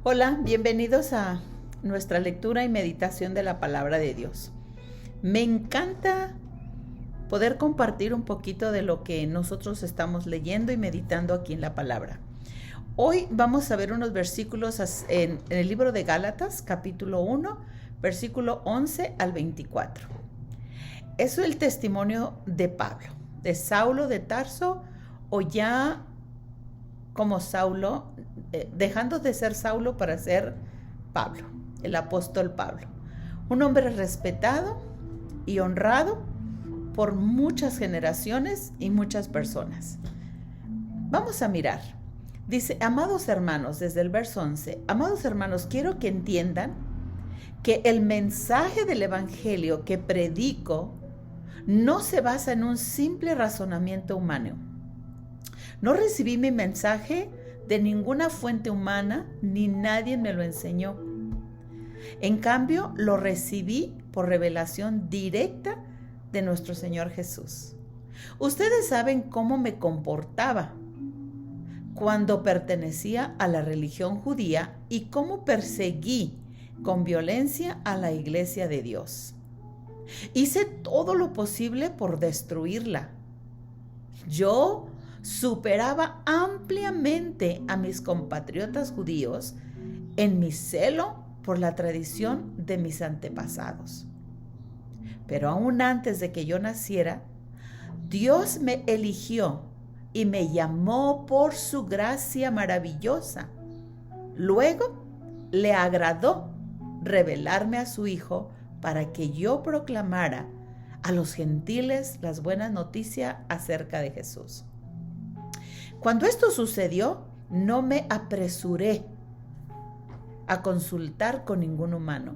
Hola, bienvenidos a nuestra lectura y meditación de la palabra de Dios. Me encanta poder compartir un poquito de lo que nosotros estamos leyendo y meditando aquí en la palabra. Hoy vamos a ver unos versículos en el libro de Gálatas, capítulo 1, versículo 11 al 24. Eso es el testimonio de Pablo, de Saulo de Tarso, o ya como Saulo, dejando de ser Saulo para ser Pablo, el apóstol Pablo. Un hombre respetado y honrado por muchas generaciones y muchas personas. Vamos a mirar. Dice, amados hermanos, desde el verso 11, amados hermanos, quiero que entiendan que el mensaje del evangelio que predico no se basa en un simple razonamiento humano. No recibí mi mensaje de ninguna fuente humana, ni nadie me lo enseñó. En cambio, lo recibí por revelación directa de nuestro Señor Jesús. Ustedes saben cómo me comportaba cuando pertenecía a la religión judía y cómo perseguí con violencia a la iglesia de Dios. Hice todo lo posible por destruirla. Yo superaba ampliamente a mis compatriotas judíos en mi celo por la tradición de mis antepasados. Pero aún antes de que yo naciera, Dios me eligió y me llamó por su gracia maravillosa. Luego le agradó revelarme a su Hijo para que yo proclamara a los gentiles las buenas noticias acerca de Jesús. Cuando esto sucedió, no me apresuré a consultar con ningún humano.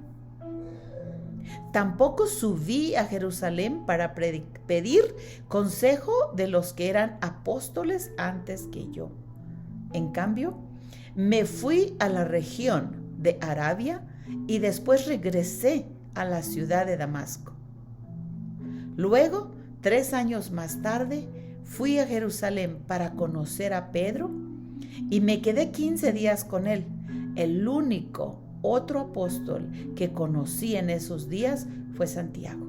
Tampoco subí a Jerusalén para pedir consejo de los que eran apóstoles antes que yo. En cambio, me fui a la región de Arabia y después regresé a la ciudad de Damasco. Luego, 3 años más tarde, fui a Jerusalén para conocer a Pedro y me quedé 15 días con él. El único otro apóstol que conocí en esos días fue Santiago,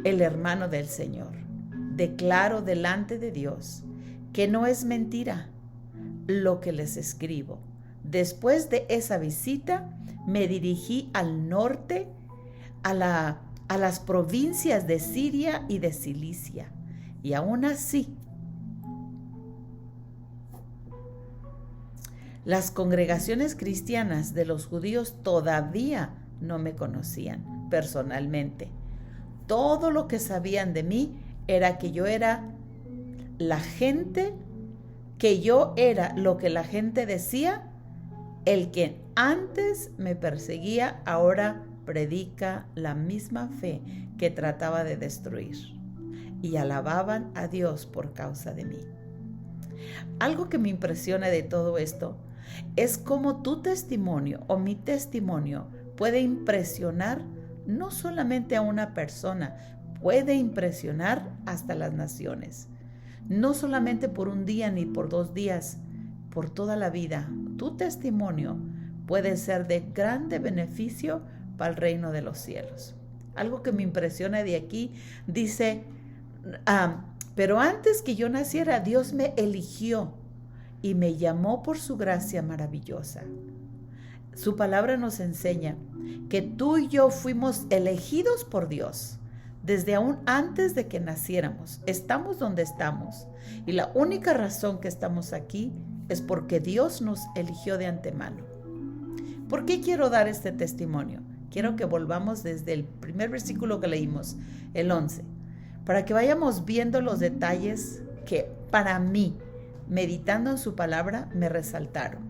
el hermano del Señor. Declaro delante de Dios que no es mentira lo que les escribo. Después de esa visita, me dirigí al norte, a las provincias de Siria y de Cilicia. Y aún así, las congregaciones cristianas de los judíos todavía no me conocían personalmente. Todo lo que sabían de mí era que yo era lo que la gente decía, el que antes me perseguía ahora predica la misma fe que trataba de destruir. Y alababan a Dios por causa de mí. Algo que me impresiona de todo esto es cómo tu testimonio o mi testimonio puede impresionar no solamente a una persona, puede impresionar hasta las naciones. No solamente por un día ni por 2 días, por toda la vida. Tu testimonio puede ser de grande beneficio para el reino de los cielos. Algo que me impresiona de aquí dice, pero antes que yo naciera, Dios me eligió y me llamó por su gracia maravillosa. Su palabra nos enseña que tú y yo fuimos elegidos por Dios desde aún antes de que naciéramos. Estamos donde estamos y la única razón que estamos aquí es porque Dios nos eligió de antemano. ¿Por qué quiero dar este testimonio? Quiero que volvamos desde el primer versículo que leímos, el 11. Para que vayamos viendo los detalles que para mí, meditando en su palabra, me resaltaron.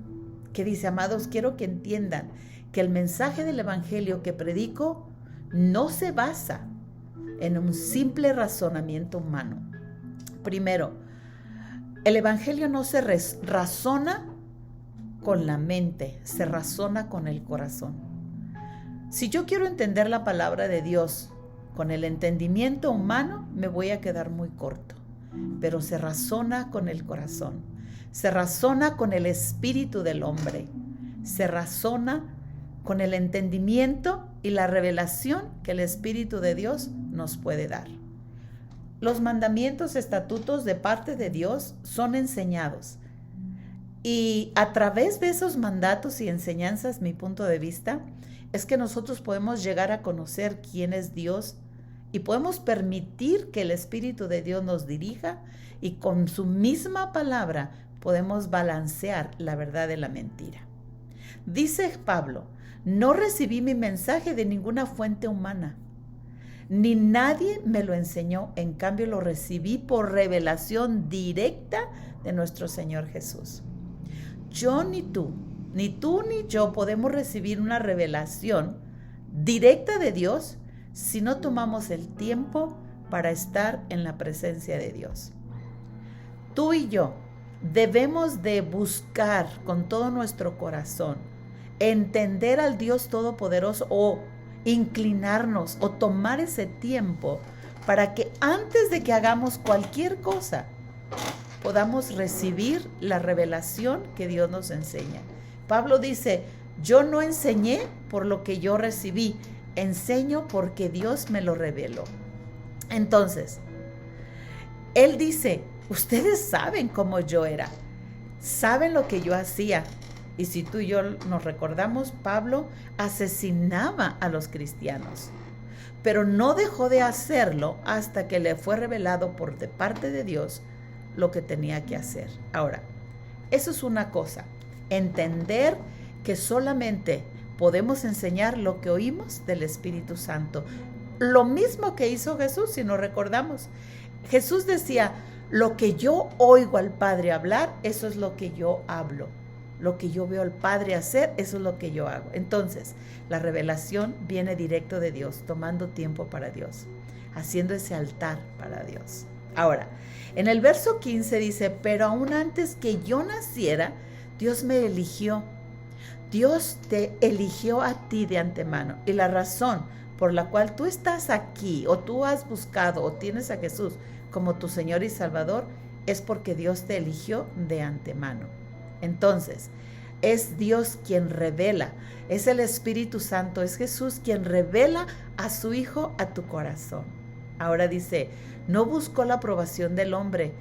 Que dice, amados, quiero que entiendan que el mensaje del evangelio que predico no se basa en un simple razonamiento humano. Primero, el evangelio no se razona con la mente, se razona con el corazón. Si yo quiero entender la palabra de Dios con el entendimiento humano, me voy a quedar muy corto, pero se razona con el corazón, se razona con el espíritu del hombre, se razona con el entendimiento y la revelación que el Espíritu de Dios nos puede dar. Los mandamientos, estatutos de parte de Dios son enseñados. Y a través de esos mandatos y enseñanzas, mi punto de vista, es que nosotros podemos llegar a conocer quién es Dios y podemos permitir que el Espíritu de Dios nos dirija y con su misma palabra podemos balancear la verdad de la mentira. Dice Pablo, no recibí mi mensaje de ninguna fuente humana, ni nadie me lo enseñó, en cambio lo recibí por revelación directa de nuestro Señor Jesús. Ni tú ni yo podemos recibir una revelación directa de Dios si no tomamos el tiempo para estar en la presencia de Dios. Tú y yo debemos de buscar con todo nuestro corazón entender al Dios Todopoderoso o inclinarnos o tomar ese tiempo para que antes de que hagamos cualquier cosa podamos recibir la revelación que Dios nos enseña. Pablo dice, yo no enseñé por lo que yo recibí, enseño porque Dios me lo reveló. Entonces, él dice, ustedes saben cómo yo era, saben lo que yo hacía. Y si tú y yo nos recordamos, Pablo asesinaba a los cristianos, pero no dejó de hacerlo hasta que le fue revelado por de parte de Dios lo que tenía que hacer. Ahora, eso es una cosa, entender que solamente podemos enseñar lo que oímos del Espíritu Santo. Lo mismo que hizo Jesús, si nos recordamos. Jesús decía, lo que yo oigo al Padre hablar, eso es lo que yo hablo. Lo que yo veo al Padre hacer, eso es lo que yo hago. Entonces, la revelación viene directo de Dios, tomando tiempo para Dios, haciendo ese altar para Dios. Ahora, en el verso 15 dice, pero aún antes que yo naciera, Dios me eligió. Dios te eligió a ti de antemano. Y la razón por la cual tú estás aquí, o tú has buscado, o tienes a Jesús como tu Señor y Salvador, es porque Dios te eligió de antemano. Entonces, es Dios quien revela, es el Espíritu Santo, es Jesús quien revela a su Hijo a tu corazón. Ahora dice, no buscó la aprobación del hombre,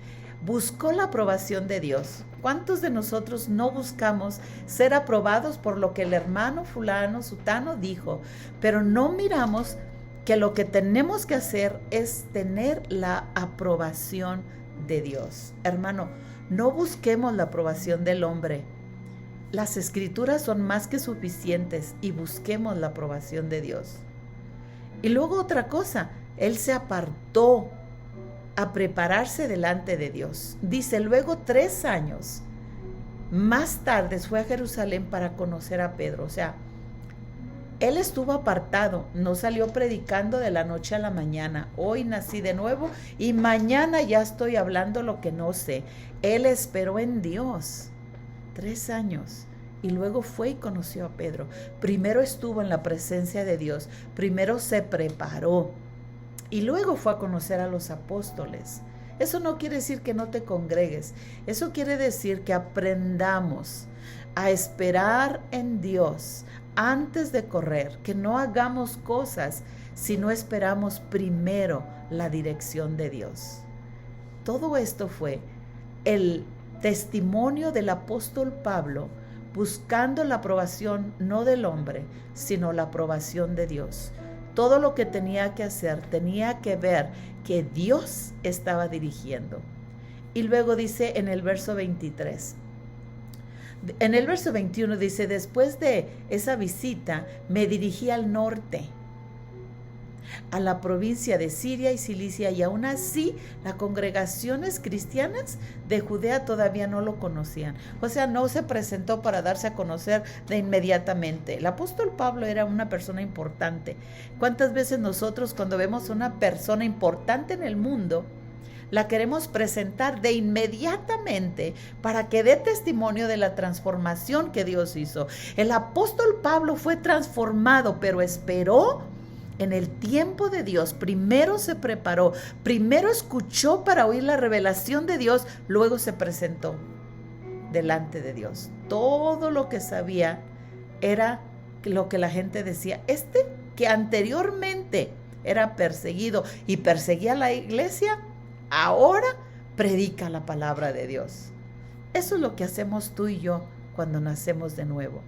buscó la aprobación de Dios. ¿Cuántos de nosotros no buscamos ser aprobados por lo que el hermano fulano, sutano dijo? Pero no miramos que lo que tenemos que hacer es tener la aprobación de Dios. Hermano, no busquemos la aprobación del hombre. Las escrituras son más que suficientes y busquemos la aprobación de Dios. Y luego otra cosa, él se apartó a prepararse delante de Dios. Dice, luego 3 años más tarde fue a Jerusalén para conocer a Pedro. O sea, él estuvo apartado, no salió predicando de la noche a la mañana. Hoy nací de nuevo y mañana ya estoy hablando lo que no sé. Él esperó en Dios 3 años y luego fue y conoció a Pedro. Primero estuvo en la presencia de Dios, primero se preparó y luego fue a conocer a los apóstoles. Eso no quiere decir que no te congregues, eso quiere decir que aprendamos a esperar en Dios antes de correr, que no hagamos cosas si no esperamos primero la dirección de Dios. Todo esto fue el testimonio del apóstol Pablo buscando la aprobación no del hombre, sino la aprobación de Dios. Todo lo que tenía que hacer tenía que ver que Dios estaba dirigiendo. Y luego dice en el verso 23, en el verso 21 dice, después de esa visita me dirigí al norte, a la provincia de Siria y Cilicia, y aún así las congregaciones cristianas de Judea todavía no lo conocían. O sea, no se presentó para darse a conocer de inmediatamente. El apóstol Pablo era una persona importante. ¿Cuántas veces nosotros cuando vemos a una persona importante en el mundo, la queremos presentar de inmediatamente para que dé testimonio de la transformación que Dios hizo? El apóstol Pablo fue transformado, pero esperó en el tiempo de Dios. Primero se preparó, primero escuchó para oír la revelación de Dios, luego se presentó delante de Dios. Todo lo que sabía era lo que la gente decía, que anteriormente era perseguido y perseguía a la iglesia, ahora predica la palabra de Dios. Eso es lo que hacemos tú y yo cuando nacemos de nuevo.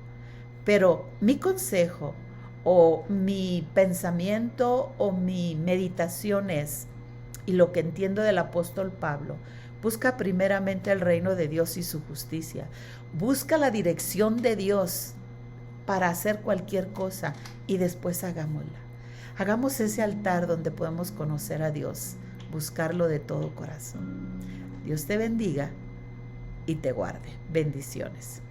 Pero mi consejo o mi pensamiento o mi meditación es, y lo que entiendo del apóstol Pablo, busca primeramente el reino de Dios y su justicia. Busca la dirección de Dios para hacer cualquier cosa y después hagámosla. Hagamos ese altar donde podemos conocer a Dios, buscarlo de todo corazón. Dios te bendiga y te guarde. Bendiciones.